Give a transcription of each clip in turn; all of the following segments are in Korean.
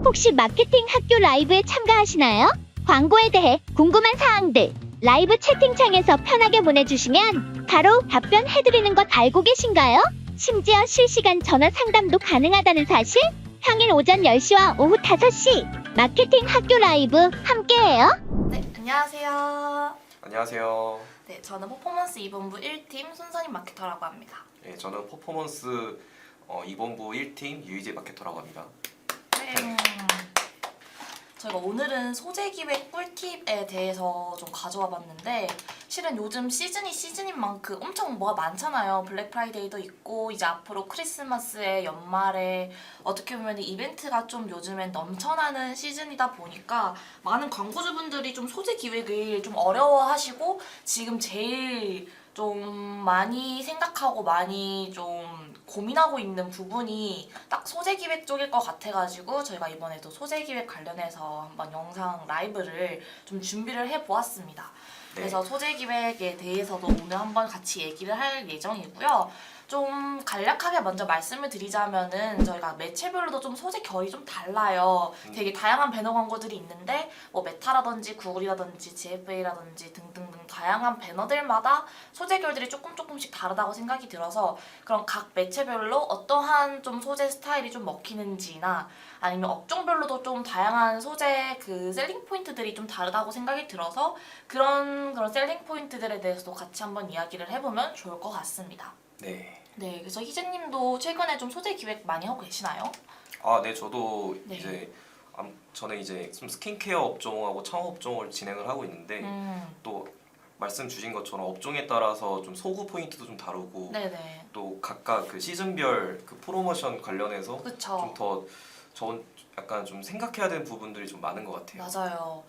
혹시 마케팅 학교 라이브에 참가하시나요? 광고에 대해 궁금한 사항들 라이브 채팅창에서 편하게 보내주시면 바로 답변해드리는 것 알고 계신가요? 심지어 실시간 전화 상담도 가능하다는 사실? 평일 오전 10시와 오후 5시 마케팅 학교 라이브 함께해요. 네, 안녕하세요. 안녕하세요. 네, 저는 퍼포먼스 2본부 1팀 손선임 마케터라고 합니다. 네, 저는 퍼포먼스 2본부 1팀 유희재 마케터라고 합니다. 네. 저희가 오늘은 소재 기획 꿀팁에 대해서 좀 가져와 봤는데 실은 요즘 시즌이 시즌인 만큼 엄청 뭐가 많잖아요. 블랙 프라이데이도 있고 이제 앞으로 크리스마스에 연말에 어떻게 보면 이벤트가 좀 요즘엔 넘쳐나는 시즌이다 보니까 많은 광고주분들이 좀 소재 기획을 좀 어려워하시고 지금 제일 좀 많이 생각하고 많이 좀 고민하고 있는 부분이 딱 소재 기획 쪽일 것 같아가지고 저희가 이번에도 소재 기획 관련해서 한번 영상 라이브를 좀 준비를 해보았습니다. 네. 그래서 소재 기획에 대해서도 오늘 한번 같이 얘기를 할 예정이고요. 좀 간략하게 먼저 말씀을 드리자면은 저희가 매체별로도 좀 소재 결이 좀 달라요. 되게 다양한 배너 광고들이 있는데 뭐 메타라든지 구글이라든지 GFA라든지 등등등 다양한 배너들마다 소재 결들이 조금씩 다르다고 생각이 들어서 그런 각 매체별로 어떠한 좀 소재 스타일이 좀 먹히는지나 아니면 업종별로도 좀 다양한 소재 그 셀링 포인트들이 좀 다르다고 생각이 들어서 그런 셀링 포인트들에 대해서도 같이 한번 이야기를 해보면 좋을 것 같습니다. 네. 네, 그래서 희재님도 최근에 좀 소재 기획 많이 하고 계시나요? 네, 저도 네. 이제 저는 이제 좀 스킨케어 업종하고 창업 업종을 진행을 하고 있는데 또 말씀 주신 것처럼 업종에 따라서 좀 소구 포인트도 좀 다르고 네네. 또 각각 그 시즌별 그 프로모션 관련해서 그쵸. 좀 더 전 약간 좀 생각해야 되는 부분들이 좀 많은 것 같아요. 맞아요.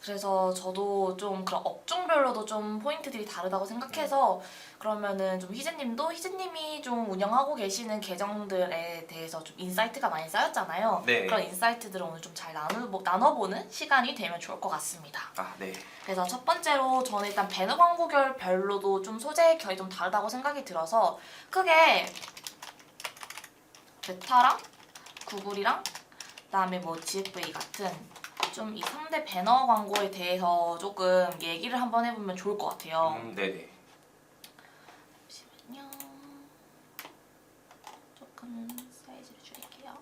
그래서 저도 좀 그런 업종별로도 좀 포인트들이 다르다고 생각해서 그러면은 좀 희재님이 좀 운영하고 계시는 계정들에 대해서 좀 인사이트가 많이 쌓였잖아요. 네. 그런 인사이트들을 오늘 좀 잘 나눠보는 시간이 되면 좋을 것 같습니다. 네. 그래서 첫 번째로 저는 일단 배너 광고별로도 좀 소재 결이 좀 다르다고 생각이 들어서 크게 메타랑 구글이랑 그다음에 뭐 GFA 같은 좀 이 3대 배너 광고에 대해서 조금 얘기를 한번 해보면 좋을 것 같아요. 네네. 잠시만요. 조금 사이즈를 줄일게요.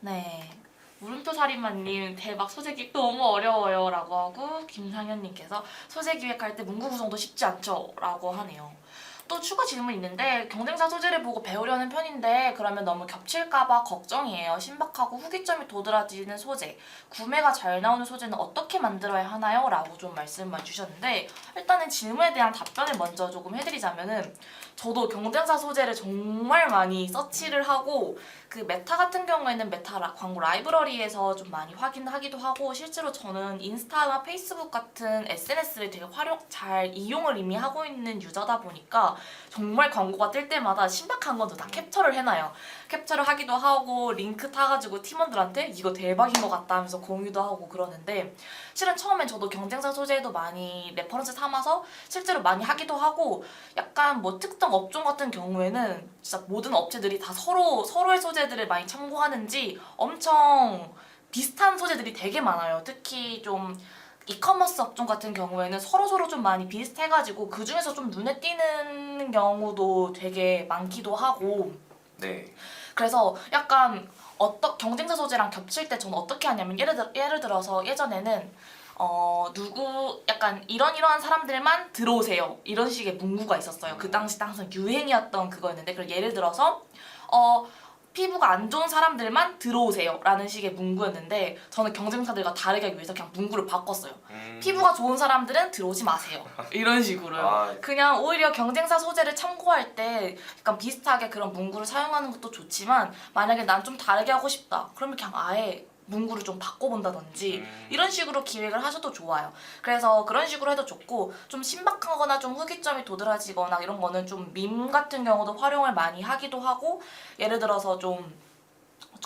네. 물음표 살인마님 대박 소재 기획 너무 어려워요 라고 하고 김상현님께서 소재 기획할 때 문구 구성도 쉽지 않죠 라고 하네요. 또 추가 질문 있는데 경쟁사 소재를 보고 배우려는 편인데 그러면 너무 겹칠까봐 걱정이에요. 신박하고 후기점이 도드라지는 소재, 구매가 잘 나오는 소재는 어떻게 만들어야 하나요? 라고 좀 말씀을 주셨는데 일단은 질문에 대한 답변을 먼저 조금 해드리자면은 저도 경쟁사 소재를 정말 많이 서치를 하고 그 메타 같은 경우에는 메타 광고 라이브러리에서 좀 많이 확인하기도 하고 실제로 저는 인스타나 페이스북 같은 SNS를 되게 잘 이용을 이미 하고 있는 유저다 보니까 정말 광고가 뜰 때마다 신박한 것도 다 캡처를 해놔요. 캡처를 하기도 하고 링크 타가지고 팀원들한테 이거 대박인 것 같다 하면서 공유도 하고 그러는데 실은 처음엔 저도 경쟁사 소재도 많이 레퍼런스 삼아서 실제로 많이 하기도 하고 약간 뭐 특정 업종 같은 경우에는 진짜 모든 업체들이 다 서로의 소재들을 많이 참고하는지 엄청 비슷한 소재들이 되게 많아요. 특히 좀 이커머스 업종 같은 경우에는 서로 좀 많이 비슷해가지고 그 중에서 좀 눈에 띄는 경우도 되게 많기도 하고 네. 그래서 약간 경쟁사 소재랑 겹칠 때 저는 어떻게 하냐면 예를 들어서 예전에는 약간 이러한 사람들만 들어오세요 이런 식의 문구가 있었어요. 그 당시 항상 유행이었던 그거였는데 그럼 예를 들어서 피부가 안 좋은 사람들만 들어오세요 라는 식의 문구였는데 저는 경쟁사들과 다르게 하기 위해서 그냥 문구를 바꿨어요. 피부가 좋은 사람들은 들어오지 마세요 이런 식으로요. 그냥 오히려 경쟁사 소재를 참고할 때 약간 비슷하게 그런 문구를 사용하는 것도 좋지만 만약에 난 좀 다르게 하고 싶다 그러면 그냥 아예 문구를 좀 바꿔본다든지 이런 식으로 기획을 하셔도 좋아요. 그래서 그런 식으로 해도 좋고 좀 신박하거나 좀 후기점이 도드라지거나 이런 거는 좀 밈 같은 경우도 활용을 많이 하기도 하고 예를 들어서 좀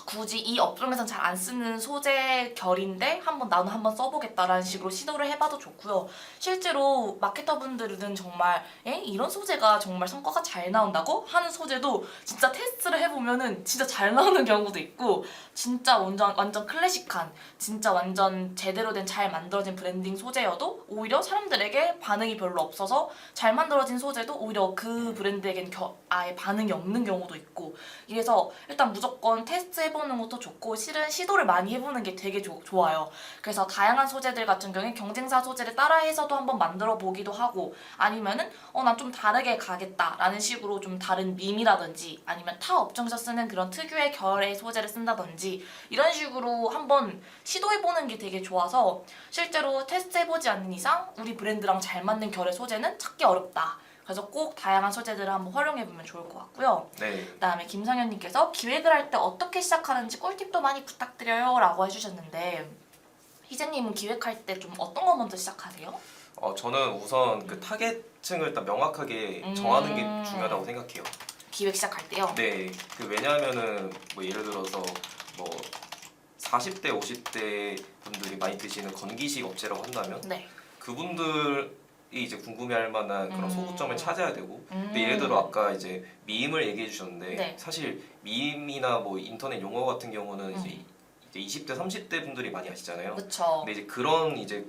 굳이 이 업종에선 잘 안 쓰는 소재 결인데 나는 한번 써보겠다라는 식으로 시도를 해봐도 좋고요. 실제로 마케터분들은 정말 이런 소재가 정말 성과가 잘 나온다고 하는 소재도 진짜 테스트를 해보면은 진짜 잘 나오는 경우도 있고, 진짜 완전 클래식한, 진짜 완전 제대로 된 잘 만들어진 브랜딩 소재여도 오히려 사람들에게 반응이 별로 없어서 잘 만들어진 소재도 오히려 그 브랜드에겐 아예 반응이 없는 경우도 있고, 이래서 일단 무조건 테스트 해보는 것도 좋고 실은 시도를 많이 해보는 게 되게 좋아요. 그래서 다양한 소재들 같은 경우에 경쟁사 소재를 따라해서도 한번 만들어 보기도 하고, 아니면은 난 좀 다르게 가겠다라는 식으로 좀 다른 밈이라든지 아니면 타 업종에서 쓰는 그런 특유의 결의 소재를 쓴다든지 이런 식으로 한번 시도해보는 게 되게 좋아서, 실제로 테스트해보지 않는 이상 우리 브랜드랑 잘 맞는 결의 소재는 찾기 어렵다. 그래서 꼭 다양한 소재들을 한번 활용해보면 좋을 것 같고요. 네. 그다음에 김상현님께서 기획을 할 때 어떻게 시작하는지 꿀팁도 많이 부탁드려요 라고 해주셨는데, 희재님은 기획할 때 좀 어떤 거 먼저 시작하세요? 저는 우선 그 타겟층을 일단 명확하게 정하는 게 중요하다고 생각해요. 기획 시작할 때요? 네. 왜냐하면은 뭐 예를 들어서 뭐 40대, 50대 분들이 많이 드시는 건기식 업체라고 한다면 네. 그분들이 이제 궁금해할 만한 그런 소구점을 찾아야 되고, 근데 예를 들어 아까 이제 밈을 얘기해 주셨는데 네. 사실 밈이나 뭐 인터넷 용어 같은 경우는 이제 20대, 30대 분들이 많이 아시잖아요. 그쵸. 근데 이제 그런 이제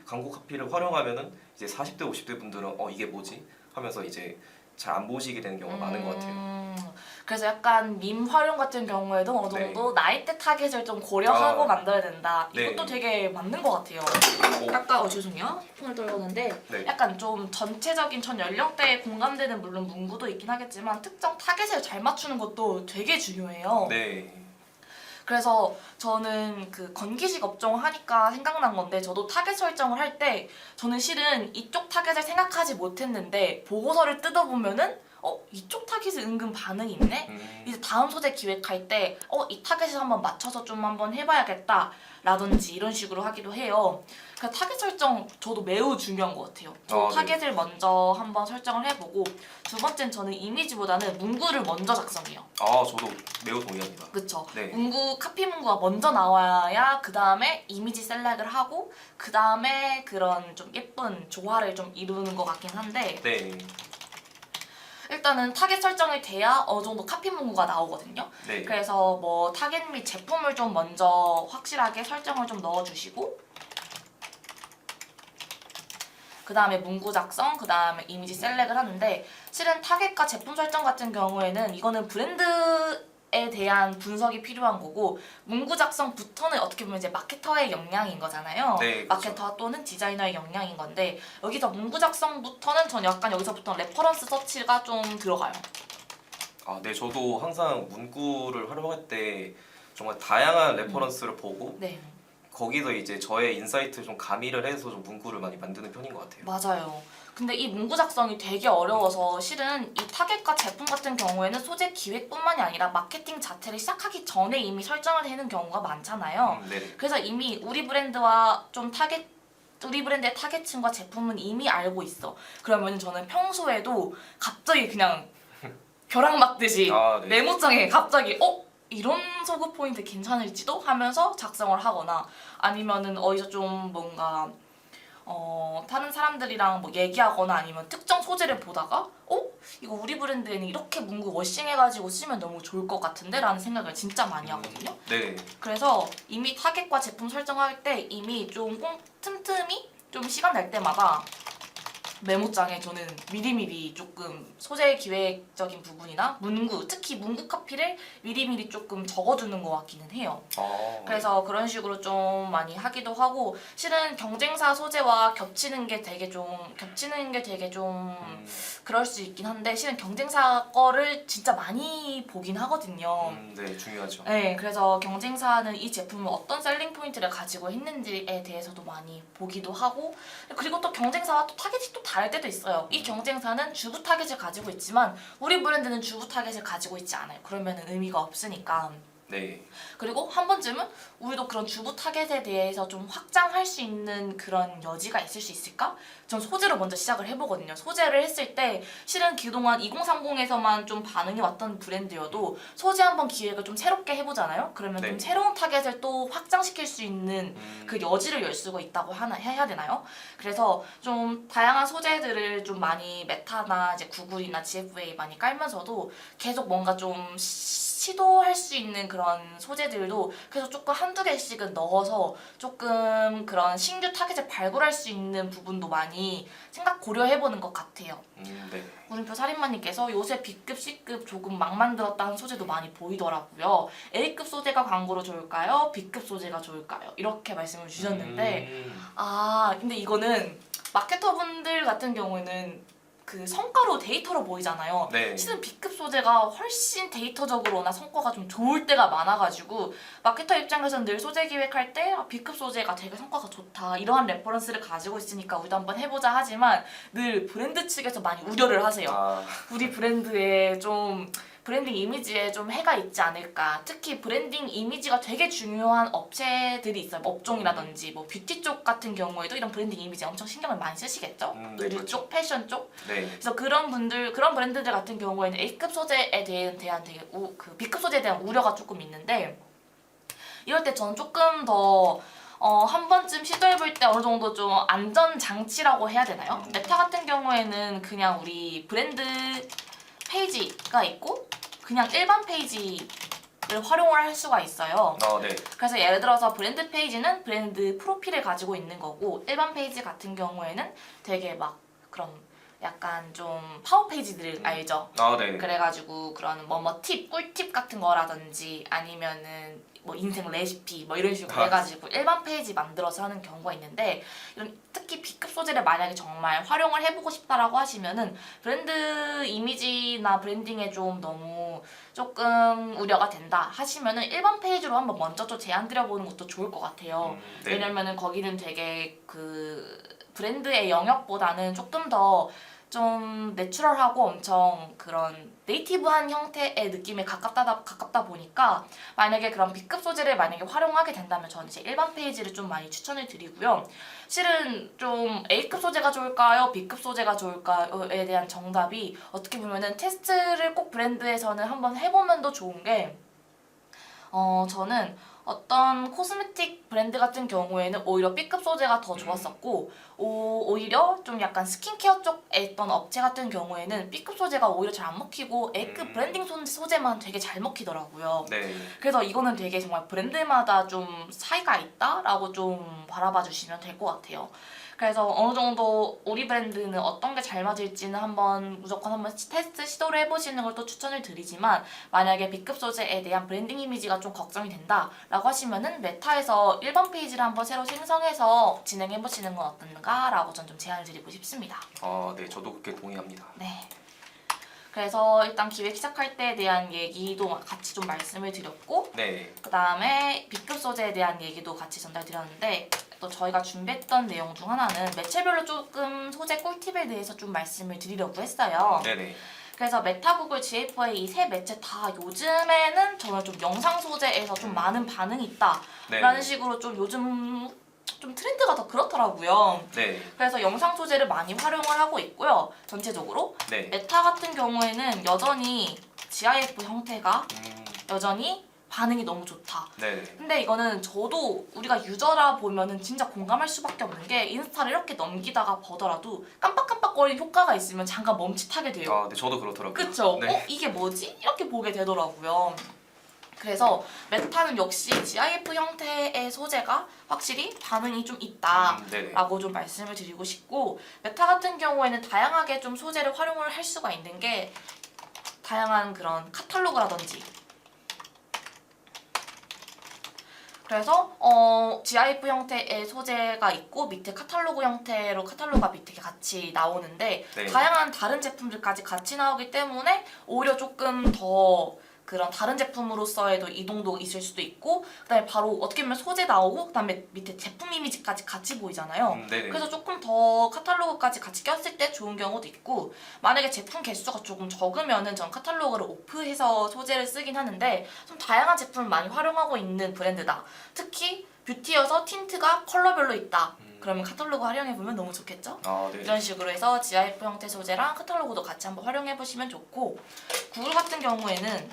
광고 카피를 활용하면은 이제 40대, 50대 분들은 이게 뭐지? 하면서 이제 잘 안 보시게 되는 경우가 많은 것 같아요. 그래서 약간 밈 활용 같은 경우에도 어느 정도 나이대 타겟을 좀 고려하고 만들어야 된다. 이것도 되게 맞는 것 같아요. 아까 죄송해요. 폰을 떨렸는데 네. 약간 좀 전체적인 전 연령대에 공감되는 물론 문구도 있긴 하겠지만 특정 타겟을 잘 맞추는 것도 되게 중요해요. 네. 그래서 저는 그 건기식 업종 하니까 생각난 건데, 저도 타겟 설정을 할 때 저는 실은 이쪽 타겟을 생각하지 못했는데 보고서를 뜯어보면은 이쪽 타겟에 은근 반응이 있네? 이제 다음 소재 기획할 때 이 타겟에 한번 맞춰서 좀 한번 해봐야겠다 라든지 이런 식으로 하기도 해요. 그 타겟 설정 저도 매우 중요한 것 같아요. 저 타겟을 먼저 한번 설정을 해보고, 두 번째는 저는 이미지보다는 문구를 먼저 작성해요. 저도 매우 동의합니다. 그쵸? 네. 문구, 카피 문구가 먼저 나와야 그 다음에 이미지 셀렉을 하고 그 다음에 그런 좀 예쁜 조화를 좀 이루는 것 같긴 한데, 네. 일단은 타겟 설정이 돼야 어느 정도 카피 문구가 나오거든요. 네. 그래서 뭐 타겟 및 제품을 좀 먼저 확실하게 설정을 좀 넣어주시고, 그 다음에 문구 작성, 그 다음에 이미지 셀렉을 하는데, 실은 타겟과 제품 설정 같은 경우에는 이거는 브랜드에 대한 분석이 필요한 거고, 문구 작성부터는 어떻게 보면 이제 마케터의 역량인 거잖아요. 네, 그렇죠. 마케터 또는 디자이너의 역량인 건데, 여기서 문구 작성부터는 전 약간 여기서부터 레퍼런스 서치가 좀 들어가요. 네, 저도 항상 문구를 활용할 때 정말 다양한 레퍼런스를 보고 네. 거기서 이제 저의 인사이트를 좀 가미를 해서 좀 문구를 많이 만드는 편인 것 같아요. 맞아요. 근데 이 문구 작성이 되게 어려워서 실은 이 타겟과 제품 같은 경우에는 소재 기획뿐만이 아니라 마케팅 자체를 시작하기 전에 이미 설정을 해놓은 경우가 많잖아요. 네. 그래서 이미 우리 브랜드의 타겟층과 제품은 이미 알고 있어. 그러면 저는 평소에도 갑자기 그냥 벼락 맞듯이 네. 메모장에 갑자기 이런 소구 포인트 괜찮을지도 하면서 작성을 하거나, 아니면은 어디서 좀 뭔가 다른 사람들이랑 뭐 얘기하거나 아니면 특정 소재를 보다가 이거 우리 브랜드에는 이렇게 문구 워싱해가지고 쓰면 너무 좋을 것 같은데? 라는 생각을 진짜 많이 하거든요. 네. 그래서 이미 타겟과 제품 설정할 때 이미 좀 틈틈이 좀 시간 날 때마다 메모장에 저는 미리미리 조금 소재 기획적인 부분이나 문구, 특히 문구 카피를 미리미리 조금 적어두는 것 같기는 해요. 그래서 그런 식으로 좀 많이 하기도 하고, 실은 경쟁사 소재와 겹치는 게 되게 좀 그럴 수 있긴 한데, 실은 경쟁사 거를 진짜 많이 보긴 하거든요. 네, 중요하죠. 네, 그래서 경쟁사는 이 제품을 어떤 셀링 포인트를 가지고 있는지에 대해서도 많이 보기도 하고, 그리고 또 경쟁사와 또 타겟이 또 다를 때도 있어요. 이 경쟁사는 주부 타겟을 가지고 있지만 우리 브랜드는 주부 타겟을 가지고 있지 않아요. 그러면 의미가 없으니까. 네. 그리고 한 번쯤은 우리도 그런 주부 타겟에 대해서 좀 확장할 수 있는 그런 여지가 있을 수 있을까? 전 소재로 먼저 시작을 해보거든요. 소재를 했을 때 실은 그동안 2030에서만 좀 반응이 왔던 브랜드여도 소재 한번 기획을 좀 새롭게 해보잖아요. 그러면 네. 좀 새로운 타겟을 또 확장시킬 수 있는 그 여지를 열 수가 있다고 해야 되나요? 그래서 좀 다양한 소재들을 좀 많이 메타나 이제 구글이나 GFA 많이 깔면서도 계속 뭔가 좀 시도할 수 있는 그런 소재들도 계속 조금 한두 개씩은 넣어서 조금 그런 신규 타겟을 발굴할 수 있는 부분도 많이 고려해보는 것 같아요. 네. 물음표 살인마님께서 요새 B급, C급 조금 막 만들었다는 소재도 많이 보이더라고요. A급 소재가 광고로 좋을까요? B급 소재가 좋을까요? 이렇게 말씀을 주셨는데 근데 이거는 마케터분들 같은 경우에는 그 성과로 데이터로 보이잖아요. 네. 실은 B급 소재가 훨씬 데이터적으로나 성과가 좀 좋을 때가 많아가지고 마케터 입장에서는 늘 소재 기획할 때 B급 소재가 되게 성과가 좋다 이러한 레퍼런스를 가지고 있으니까 우리도 한번 해보자 하지만 늘 브랜드 측에서 많이 우려를 하세요. 우리 브랜드에 좀 브랜딩 이미지에 좀 해가 있지 않을까. 특히 브랜딩 이미지가 되게 중요한 업체들이 있어요. 업종이라든지 뭐 뷰티 쪽 같은 경우에도 이런 브랜딩 이미지 엄청 신경을 많이 쓰시겠죠? 네, 의류 그렇죠. 쪽, 패션 쪽. 네. 그래서 그런 브랜드들 같은 경우에는 A급 소재에 대한 되게 그 B급 소재에 대한 우려가 조금 있는데 이럴 때 저는 조금 더 한 번쯤 시도해볼 때 어느 정도 좀 안전 장치라고 해야 되나요? 메타 같은 경우에는 그냥 우리 브랜드 페이지가 있고 그냥 일반 페이지를 활용을 할 수가 있어요. 네. 그래서 예를 들어서 브랜드 페이지는 브랜드 프로필을 가지고 있는 거고 일반 페이지 같은 경우에는 되게 막 그런 약간 좀 파워 페이지들 알죠? 네. 그래가지고 그런 뭐뭐 팁, 꿀팁 같은 거라든지 아니면은 뭐 인생 레시피 뭐 이런 식으로 해가지고 일반 페이지 만들어서 하는 경우가 있는데 이런 특히 B급 소재를 만약에 정말 활용을 해보고 싶다라고 하시면은 브랜드 이미지나 브랜딩에 좀 너무 조금 우려가 된다 하시면은 일반 페이지로 한번 먼저 좀 제안 드려보는 것도 좋을 것 같아요. 네. 왜냐면은 거기는 되게 그 브랜드의 영역보다는 조금 더 좀 내추럴하고 엄청 그런 네이티브한 형태의 느낌에 가깝다 보니까 만약에 그런 B급 소재를 만약에 활용하게 된다면 저는 이제 일반 페이지를 좀 많이 추천을 드리고요. 실은 좀 A급 소재가 좋을까요? B급 소재가 좋을까요?에 대한 정답이 어떻게 보면은 테스트를 꼭 브랜드에서는 한번 해보면 더 좋은 게 저는 어떤 코스메틱 브랜드 같은 경우에는 오히려 B급 소재가 더 좋았었고 오히려 좀 약간 스킨케어 쪽에 있던 업체 같은 경우에는 B급 소재가 오히려 잘 안 먹히고 A급 브랜딩 소재만 되게 잘 먹히더라고요. 네. 그래서 이거는 되게 정말 브랜드마다 좀 차이가 있다라고 좀 바라봐 주시면 될 것 같아요. 그래서 어느 정도 우리 브랜드는 어떤 게 잘 맞을지는 무조건 한번 테스트 시도를 해보시는 걸 또 추천을 드리지만 만약에 B급 소재에 대한 브랜딩 이미지가 좀 걱정이 된다라고 하시면은 메타에서 일반 페이지를 한번 새로 생성해서 진행해보시는 건 어떤가라고 전 좀 제안을 드리고 싶습니다. 네, 저도 그렇게 동의합니다. 네. 그래서 일단 기획 시작할 때에 대한 얘기도 같이 좀 말씀을 드렸고 네. 그 다음에 B급 소재에 대한 얘기도 같이 전달드렸는데 또 저희가 준비했던 내용 중 하나는 매체별로 조금 소재 꿀팁에 대해서 좀 말씀을 드리려고 했어요. 네네. 그래서 메타, 구글, GFA 이 세 매체 다 요즘에는 저는 좀 영상 소재에서 좀 많은 반응이 있다라는 식으로 좀 요즘 좀 트렌드가 더 그렇더라고요. 네. 그래서 영상 소재를 많이 활용을 하고 있고요. 전체적으로. 네. 메타 같은 경우에는 여전히 GIF 형태가 여전히 반응이 너무 좋다. 네. 근데 이거는 저도 우리가 유저라 보면은 진짜 공감할 수밖에 없는 게 인스타를 이렇게 넘기다가 보더라도 깜빡깜빡거리는 효과가 있으면 잠깐 멈칫하게 돼요. 네, 저도 그렇더라고요. 그쵸? 네. 이게 뭐지? 이렇게 보게 되더라고요. 그래서 메타는 역시 GIF 형태의 소재가 확실히 반응이 좀 있다라고 좀 말씀을 드리고 싶고 메타 같은 경우에는 다양하게 좀 소재를 활용을 할 수가 있는 게 다양한 그런 카탈로그라든지 그래서 GIF 형태의 소재가 있고 밑에 카탈로그 형태로 카탈로그가 밑에 같이 나오는데 네. 다양한 다른 제품들까지 같이 나오기 때문에 오히려 조금 더 그런 다른 제품으로서의 이동도 있을 수도 있고 그다음에 바로 어떻게 보면 소재 나오고 그다음에 밑에 제품 이미지까지 같이 보이잖아요. 네네. 그래서 조금 더 카탈로그까지 같이 꼈을 때 좋은 경우도 있고 만약에 제품 개수가 조금 적으면은 전 카탈로그를 오프해서 소재를 쓰긴 하는데 좀 다양한 제품을 많이 활용하고 있는 브랜드다. 특히 뷰티여서 틴트가 컬러별로 있다. 그러면 카탈로그 활용해보면 너무 좋겠죠? 아, 네. 이런 식으로 해서 GIF 형태 소재랑 카탈로그도 같이 한번 활용해보시면 좋고 구글 같은 경우에는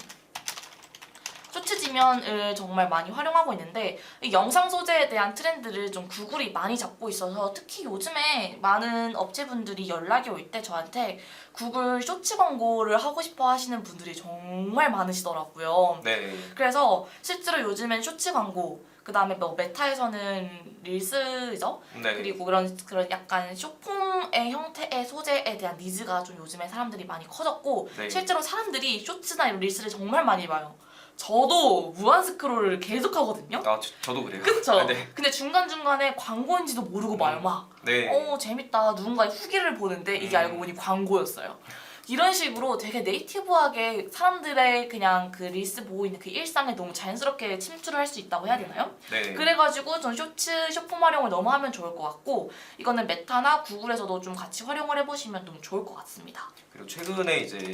쇼츠 지면을 정말 많이 활용하고 있는데 이 영상 소재에 대한 트렌드를 좀 구글이 많이 잡고 있어서 특히 요즘에 많은 업체분들이 연락이 올 때 저한테 구글 쇼츠 광고를 하고 싶어 하시는 분들이 정말 많으시더라고요. 네. 그래서 실제로 요즘엔 쇼츠 광고 그 다음에 뭐 메타에서는 릴스죠. 네. 그리고 그런 약간 쇼폼의 형태의 소재에 대한 니즈가 좀 요즘에 사람들이 많이 커졌고 네. 실제로 사람들이 쇼츠나 이런 릴스를 정말 많이 봐요. 저도 무한 스크롤을 계속 하거든요. 아, 저도 그래요. 그쵸? 네. 근데 중간중간에 광고인지도 모르고 봐요. 막 네. 재밌다. 누군가의 후기를 보는데 이게 알고 보니 광고였어요. 이런 식으로 되게 네이티브하게 사람들의 그냥 그 릴스 보고 있는 그 일상에 너무 자연스럽게 침투를 할 수 있다고 해야 되나요? 네. 그래가지고 전 쇼츠, 쇼폼 활용을 너무 하면 좋을 것 같고 이거는 메타나 구글에서도 좀 같이 활용을 해보시면 너무 좋을 것 같습니다. 그리고 최근에 이제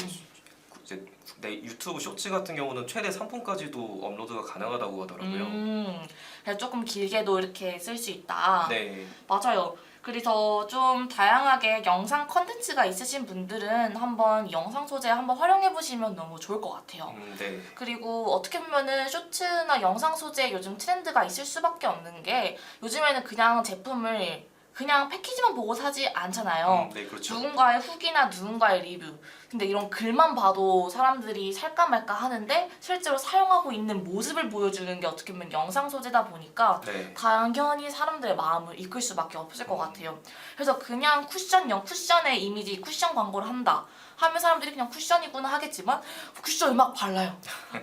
유튜브 쇼츠 같은 경우는 최대 3분까지도 업로드가 가능하다고 하더라고요. 그래서 조금 길게도 이렇게 쓸 수 있다. 네. 맞아요. 그래서 좀 다양하게 영상 컨텐츠가 있으신 분들은 한번 영상 소재 한번 활용해 보시면 너무 좋을 것 같아요. 네. 그리고 어떻게 보면은 쇼츠나 영상 소재 요즘 트렌드가 있을 수밖에 없는 게 요즘에는 그냥 제품을 그냥 패키지만 보고 사지 않잖아요. 네, 그렇죠. 누군가의 후기나 누군가의 리뷰. 근데 이런 글만 봐도 사람들이 살까 말까 하는데 실제로 사용하고 있는 모습을 보여주는 게 어떻게 보면 영상 소재다 보니까 네. 당연히 사람들의 마음을 이끌 수밖에 없을 것 같아요. 그래서 그냥 쿠션의 이미지, 쿠션 광고를 한다. 하면 사람들이 그냥 쿠션이구나 하겠지만 쿠션을 막 발라요.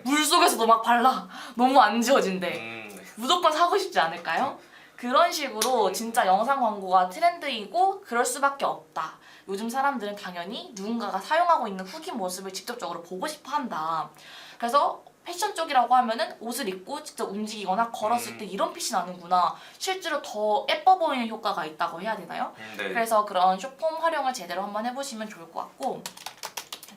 물속에서도 막 발라. 너무 안 지워진대. 무조건 사고 싶지 않을까요? 그런 식으로 진짜 영상 광고가 트렌드이고 그럴 수밖에 없다. 요즘 사람들은 당연히 누군가가 사용하고 있는 후기 모습을 직접적으로 보고 싶어 한다. 그래서 패션 쪽이라고 하면은 옷을 입고 직접 움직이거나 걸었을 때 이런 핏이 나는구나. 실제로 더 예뻐 보이는 효과가 있다고 해야 되나요? 네. 그래서 그런 쇼폼 활용을 제대로 한번 해보시면 좋을 것 같고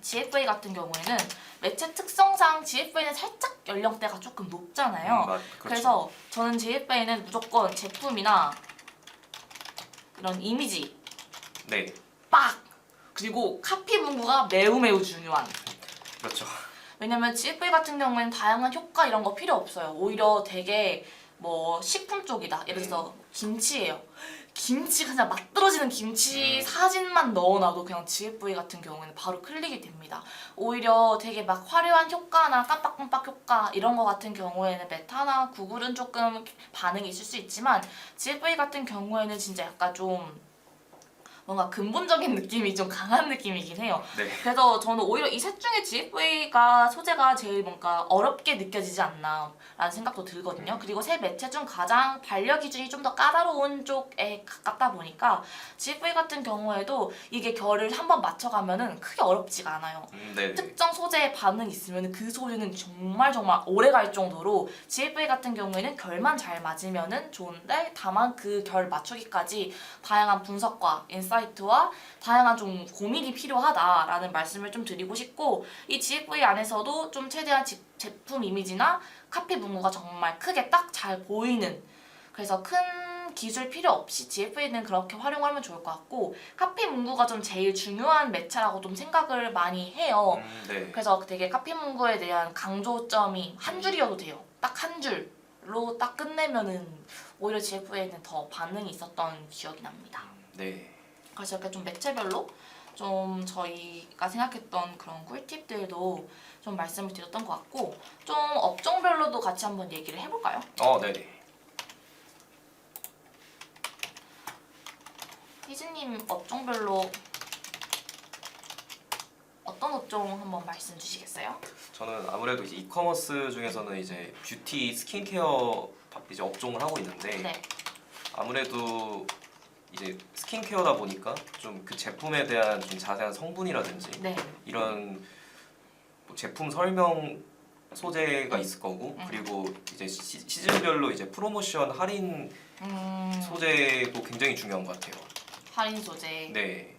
GFA 같은 경우에는 매체 특성상 GFA는 살짝 연령대가 조금 높잖아요. 그렇죠. 그래서 저는 GFA는 무조건 제품이나 이런 이미지 네. 빡! 그리고 카피 문구가 매우 중요한. 그렇죠. 왜냐면 GFA 같은 경우에는 다양한 효과 이런 거 필요 없어요. 오히려 되게 뭐 식품 쪽이다. 예를 들어서 김치예요. 김치가 그냥 막 떨어지는 김치 사진만 넣어놔도 그냥 GFA 같은 경우에는 바로 클릭이 됩니다. 오히려 되게 막 화려한 효과나 깜빡깜빡 효과 이런 거 같은 경우에는 메타나 구글은 조금 반응이 있을 수 있지만 GFA 같은 경우에는 진짜 약간 좀 뭔가 근본적인 느낌이 좀 강한 느낌이긴 해요. 네. 그래서 저는 오히려 이 셋 중에 GFA가 소재가 제일 뭔가 어렵게 느껴지지 않나 라는 생각도 들거든요. 그리고 세 매체 중 가장 반려 기준이 좀 더 까다로운 쪽에 가깝다 보니까 GFA 같은 경우에도 이게 결을 한번 맞춰가면은 크게 어렵지가 않아요. 네. 특정 소재에 반응이 있으면 그 소재는 정말 오래 갈 정도로 GFA 같은 경우에는 결만 잘 맞으면은 좋은데 다만 그 결 맞추기까지 다양한 분석과 인사이트와 다양한 좀 고민이 필요하다라는 말씀을 좀 드리고 싶고 이 GFA 안에서도 좀 최대한 제품 이미지나 카피 문구가 정말 크게 딱 잘 보이는 그래서 큰 기술 필요 없이 GFA는 그렇게 활용하면 좋을 것 같고 카피 문구가 좀 제일 중요한 매체라고 좀 생각을 많이 해요. 네. 그래서 되게 카피 문구에 대한 강조점이 한 줄이어도 돼요. 딱 한 줄로 딱 끝내면은 오히려 GFA는 더 반응이 있었던 기억이 납니다. 네. 그래서 이렇게 좀 매체별로 좀 저희가 생각했던 그런 꿀팁들도 좀 말씀을 드렸던 것 같고 좀 업종별로도 같이 한번 얘기를 해볼까요? 네네. 희진님 업종별로 어떤 업종 한번 말씀 주시겠어요? 저는 아무래도 이제 이커머스 중에서는 이제 뷰티, 스킨케어 이제 업종을 하고 있는데 네. 아무래도 이제 스킨케어다 보니까 좀 그 제품에 대한 좀 자세한 성분이라든지 네. 이런 뭐 제품 설명 소재가 있을 거고 그리고 이제 시즌별로 이제 프로모션 할인 소재도 굉장히 중요한 것 같아요. 할인 소재. 네.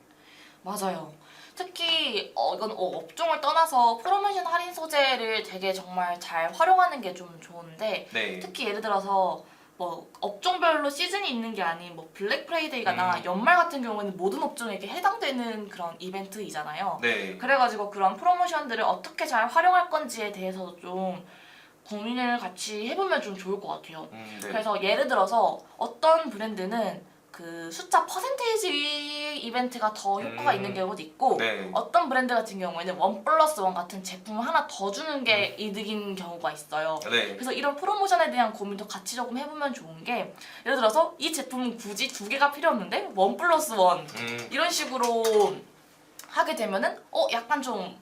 맞아요. 특히 이건 업종을 떠나서 프로모션 할인 소재를 되게 정말 잘 활용하는 게 좀 좋은데 네. 특히 예를 들어서 뭐 업종별로 시즌이 있는 게 아닌 뭐 블랙 프라이데이나 연말 같은 경우에는 모든 업종에게 해당되는 그런 이벤트이잖아요. 네. 그래가지고 그런 프로모션들을 어떻게 잘 활용할 건지에 대해서도 좀 고민을 같이 해보면 좀 좋을 것 같아요. 네. 그래서 예를 들어서 어떤 브랜드는 그 숫자 퍼센테이지 이벤트가 더 효과가 있는 경우도 있고 네. 어떤 브랜드 같은 경우에는 1+1 같은 제품을 하나 더 주는 게 이득인 경우가 있어요. 네. 그래서 이런 프로모션에 대한 고민도 같이 조금 해보면 좋은 게 예를 들어서 이 제품은 굳이 2개가 필요 없는데 1+1 이런 식으로 하게 되면은 약간 좀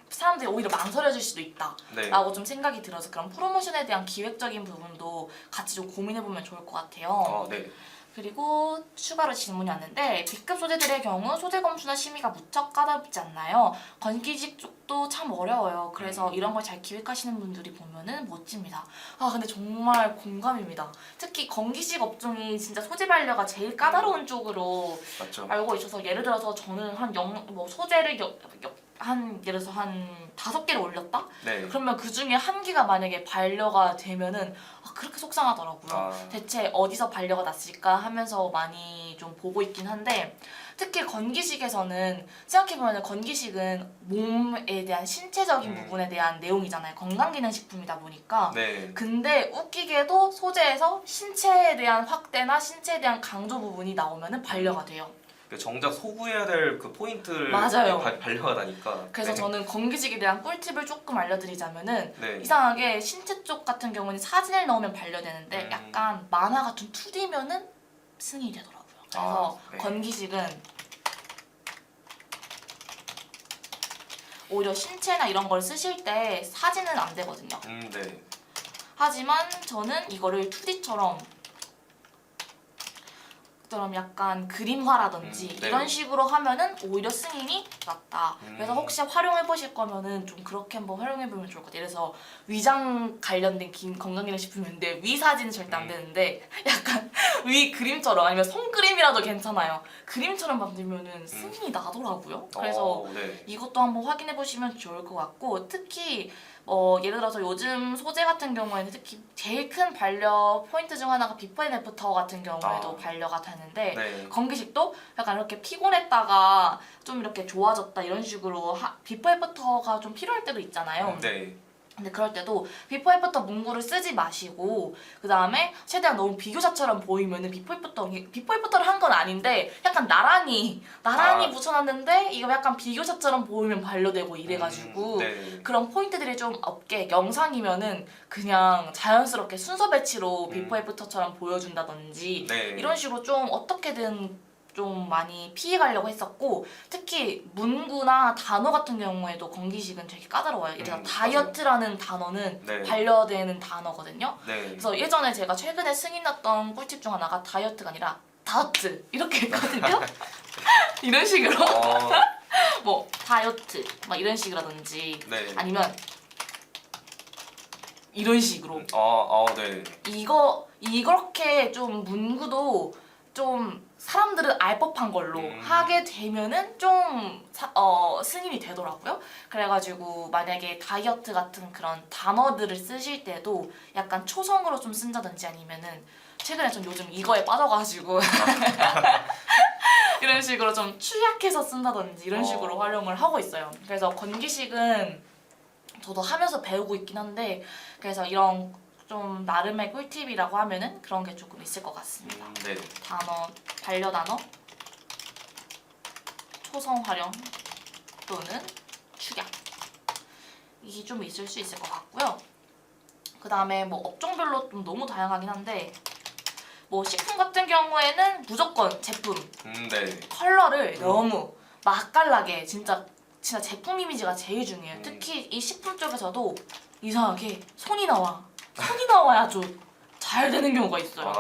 사람들이 오히려 망설여질 수도 있다 네. 라고 좀 생각이 들어서 그런 프로모션에 대한 기획적인 부분도 같이 좀 고민해보면 좋을 것 같아요. 네. 그리고 추가로 질문이 왔는데 B급 소재들의 경우 소재 검수나 심의가 무척 까다롭지 않나요? 건기직 쪽도 참 어려워요. 그래서 이런 걸 잘 기획하시는 분들이 보면은 멋집니다. 근데 정말 공감입니다. 특히 건기직 업종이 진짜 소재 반려가 제일 까다로운 쪽으로 맞죠. 알고 있어서 예를 들어서 저는 소재를 예를 들어서 한 5개를 올렸다? 네. 그러면 그 중에 1개가 만약에 반려가 되면은 그렇게 속상하더라고요. 대체 어디서 반려가 났을까 하면서 많이 좀 보고 있긴 한데 특히 건기식에서는 생각해보면 건기식은 몸에 대한 신체적인 부분에 대한 내용이잖아요. 건강기능식품이다 보니까 네. 근데 웃기게도 소재에서 신체에 대한 확대나 신체에 대한 강조 부분이 나오면은 반려가 돼요. 정작 소구해야 될 그 포인트를 맞아요. 반려가 나니까. 그래서 네. 저는 건기직에 대한 꿀팁을 조금 알려드리자면은 네. 이상하게 신체 쪽 같은 경우는 사진을 넣으면 반려되는데 약간 만화 같은 2D면은 승인이 되더라고요. 그래서 네. 건기직은 오히려 신체나 이런 걸 쓰실 때 사진은 안 되거든요. 네. 하지만 저는 이거를 2D처럼 약간 그림화라든지 네. 이런 식으로 하면은 오히려 승인이 낫다. 그래서 혹시 활용해 보실 거면은 좀 그렇게 한번 활용해 보면 좋을 것 같아요. 그래서 위장 관련된 건강기능식품인데 위 사진은 절대 안 되는데 약간 위 그림처럼 아니면 손그림이라도 괜찮아요. 그림처럼 만들면은 승인이 나더라고요. 그래서 네. 이것도 한번 확인해 보시면 좋을 것 같고 특히 예를 들어서 요즘 소재 같은 경우에는 특히 제일 큰 반려 포인트 중 하나가 비포 앤 애프터 같은 경우에도 반려가 되는데 네. 건기식도 약간 이렇게 피곤했다가 좀 이렇게 좋아졌다 이런 식으로 비포 애프터가 좀 필요할 때도 있잖아요. 네. 근데 그럴 때도 비포 애프터 문구를 쓰지 마시고 그 다음에 최대한 너무 비교사처럼 보이면은 비포 애프터를 한 건 아닌데 약간 나란히 붙여놨는데 이거 약간 비교사처럼 보이면 반려되고 이래가지고 네. 그런 포인트들이 좀 없게 영상이면은 그냥 자연스럽게 순서 배치로 비포 애프터처럼 보여준다든지 네. 이런 식으로 좀 어떻게든 좀 많이 피해가려고 했었고 특히 문구나 단어 같은 경우에도 건기식은 되게 까다로워요. 예를 들어 다이어트라는 단어는 네. 반려되는 단어거든요. 네. 그래서 예전에 제가 최근에 승인 났던 꿀팁 중 하나가 다이어트가 아니라 다이어트 이렇게 했거든요. 이런 식으로 뭐 다이어트 막 이런 식이라든지 네. 아니면 이런 식으로 네. 이렇게 좀 문구도 좀 사람들은 알 법한 걸로 하게 되면은 좀 승인이 되더라고요. 그래가지고 만약에 다이어트 같은 그런 단어들을 쓰실 때도 약간 초성으로 좀 쓴다든지 아니면은 최근에 좀 요즘 이거에 빠져가지고 이런 식으로 좀 추약해서 쓴다든지 이런 식으로 활용을 하고 있어요. 그래서 건기식은 저도 하면서 배우고 있긴 한데 그래서 이런 좀 나름의 꿀팁이라고 하면은 그런 게 조금 있을 것 같습니다. 네. 반려 단어, 초성 활용 또는 축약 이게 좀 있을 수 있을 것 같고요. 그 다음에 뭐 업종별로 좀 너무 다양하긴 한데 뭐 식품 같은 경우에는 무조건 제품 네. 컬러를 너무 맛깔나게 진짜 제품 이미지가 제일 중요해요. 특히 이 식품 쪽에서도 이상하게 손이 나와야 좀 잘 되는 경우가 있어요.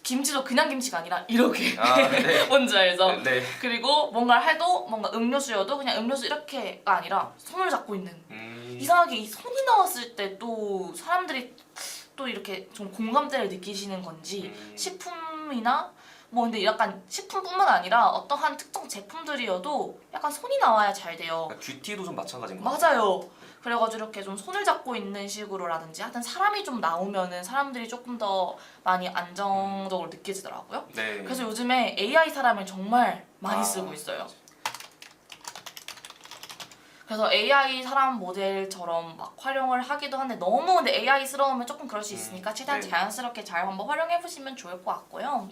김치도 그냥 김치가 아니라 이렇게 네. 뭔지 알죠? 네. 그리고 뭔가를 해도 뭔가 음료수여도 그냥 음료수 이렇게가 아니라 손을 잡고 있는 이상하게 이 손이 나왔을 때 또 사람들이 또 이렇게 좀 공감대를 느끼시는 건지 식품이나 뭐 근데 약간 식품뿐만 아니라 어떠한 특정 제품들이어도 약간 손이 나와야 잘 돼요. 그러니까 뷰티도 좀 마찬가지인 것 같아요. 맞아요. 그래가지고 이렇게 좀 손을 잡고 있는 식으로라든지 하여튼 사람이 좀 나오면은 사람들이 조금 더 많이 안정적으로 느껴지더라고요. 네. 그래서 요즘에 AI 사람을 정말 많이 쓰고 있어요. 그래서 AI 사람 모델처럼 막 활용을 하기도 한데 너무 근데 AI스러우면 조금 그럴 수 있으니까 최대한 네. 자연스럽게 잘 한번 활용해보시면 좋을 것 같고요.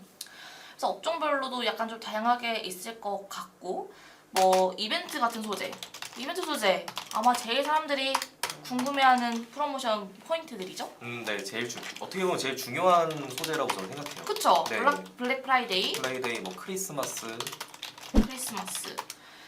그래서 업종별로도 약간 좀 다양하게 있을 것 같고 뭐 이벤트 같은 소재 이벤트 소재 아마 제일 사람들이 궁금해하는 프로모션 포인트들이죠. 네, 어떻게 보면 제일 중요한 소재라고 저는 생각해요. 그쵸? 네. 블랙 프라이데이, 플레이데이, 뭐 크리스마스.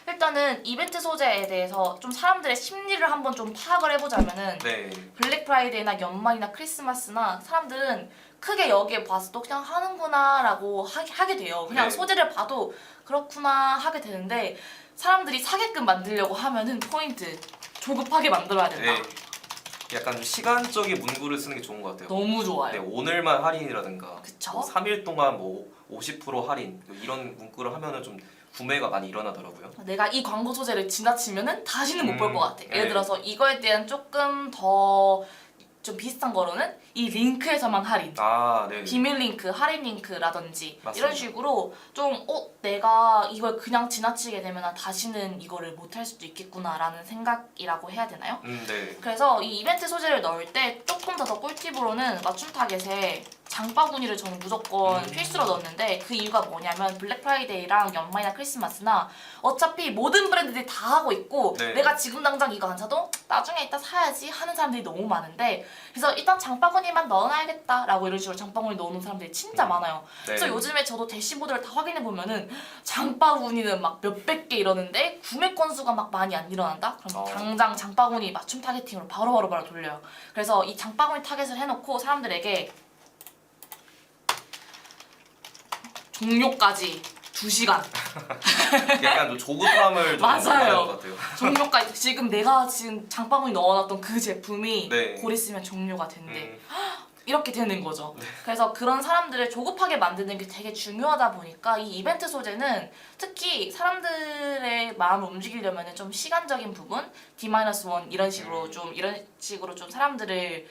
일단은 이벤트 소재에 대해서 좀 사람들의 심리를 한번 좀 파악을 해보자면은 네. 블랙 프라이데이나 연말이나 크리스마스나 사람들은 크게 여기에 봐서도 그냥 하는구나 라고 하게 돼요. 그냥 네. 소재를 봐도 그렇구나 하게 되는데 사람들이 사게끔 만들려고 하면은 포인트 조급하게 만들어야 된다. 네. 약간 좀 시간적인 문구를 쓰는 게 좋은 것 같아요. 너무 좋아요. 네, 오늘만 할인이라든가 그쵸? 뭐 3일 동안 뭐 50% 할인 이런 문구를 하면은 좀 구매가 많이 일어나더라고요. 내가 이 광고 소재를 지나치면은 다시는 못 볼 것 같아. 예를 네. 들어서 이거에 대한 조금 더 좀 비슷한 거로는 이 링크에서만 할인. 네. 비밀 링크, 할인 링크라든지 맞습니다. 이런 식으로 좀 내가 이걸 그냥 지나치게 되면 난 다시는 이거를 못 할 수도 있겠구나라는 생각이라고 해야 되나요? 네. 그래서 이 이벤트 소재를 넣을 때 조금 더 꿀팁으로는 맞춤 타겟에 장바구니를 저는 무조건 필수로 넣었는데 그 이유가 뭐냐면 블랙 프라이데이랑 연말이나 크리스마스나 어차피 모든 브랜드들이 다 하고 있고 네. 내가 지금 당장 이거 안 사도 나중에 이따 사야지 하는 사람들이 너무 많은데 그래서 일단 장바구니만 넣어놔야겠다라고 이런 식으로 장바구니 넣어놓은 사람들이 진짜 많아요. 네. 그래서 요즘에 저도 대시보드를 다 확인해보면은 장바구니는 막 몇백 개 이러는데 구매 건수가 막 많이 안 일어난다? 그럼 당장 장바구니 맞춤 타겟팅으로 바로 돌려요. 그래서 이 장바구니 타겟을 해놓고 사람들에게 종료까지 2시간 약간 좀 조급함을 좀 맞아요. 느끼는 것 같아요. 종료까지 지금 내가 지금 장바구니 넣어놨던 그 제품이 네. 곧 있으면 종료가 된대. 이렇게 되는 거죠. 그래서 그런 사람들을 조급하게 만드는 게 되게 중요하다 보니까 이 이벤트 소재는 특히 사람들의 마음을 움직이려면 좀 시간적인 부분 D-1 이런 식으로 좀 사람들을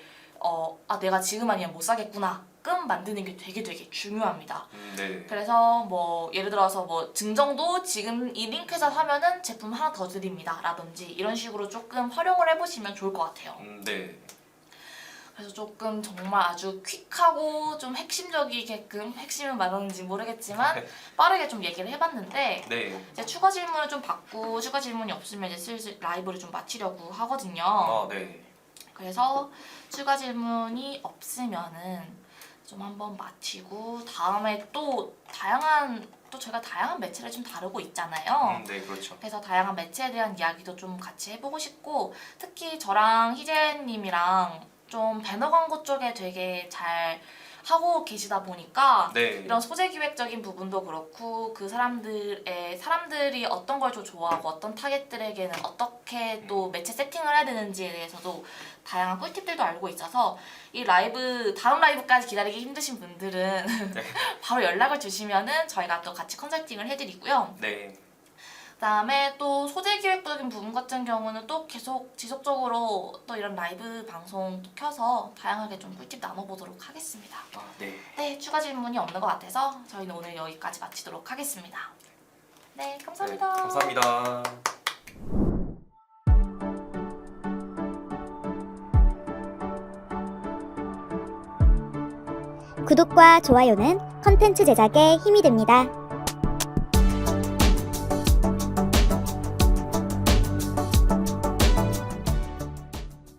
내가 지금 아니면 못 사겠구나 끔 만드는 게 되게 중요합니다. 네. 그래서 뭐 예를 들어서 뭐 증정도 지금 이 링크에서 사면은 제품 하나 더 드립니다 라든지 이런 식으로 조금 활용을 해보시면 좋을 것 같아요. 네. 그래서 조금 정말 아주 퀵하고 좀 핵심적이게끔 핵심은 말하는지 모르겠지만 빠르게 좀 얘기를 해봤는데 네. 이제 추가 질문을 좀 받고 추가 질문이 없으면 이제 슬슬 라이브를 좀 마치려고 하거든요. 네. 그래서 추가 질문이 없으면은 좀 한번 마치고 다음에 또 저희가 다양한 매체를 좀 다루고 있잖아요. 네, 그렇죠. 그래서 다양한 매체에 대한 이야기도 좀 같이 해보고 싶고 특히 저랑 희재님이랑 좀 배너 광고 쪽에 되게 잘 하고 계시다 보니까 네. 이런 소재 기획적인 부분도 그렇고 그 사람들이 어떤 걸 좀 좋아하고 어떤 타겟들에게는 어떻게 또 매체 세팅을 해야 되는지에 대해서도 다양한 꿀팁들도 알고 있어서 이 다음 라이브까지 기다리기 힘드신 분들은 네. 바로 연락을 주시면은 저희가 또 같이 컨설팅을 해드리고요. 네. 그다음에 또 소재 기획적인 부분 같은 경우는 또 계속 지속적으로 또 이런 라이브 방송 또 켜서 다양하게 좀 꿀팁 나눠보도록 하겠습니다. 네. 네, 추가 질문이 없는 것 같아서 저희는 오늘 여기까지 마치도록 하겠습니다. 네, 감사합니다. 네, 감사합니다. 구독과 좋아요는 컨텐츠 제작에 힘이 됩니다.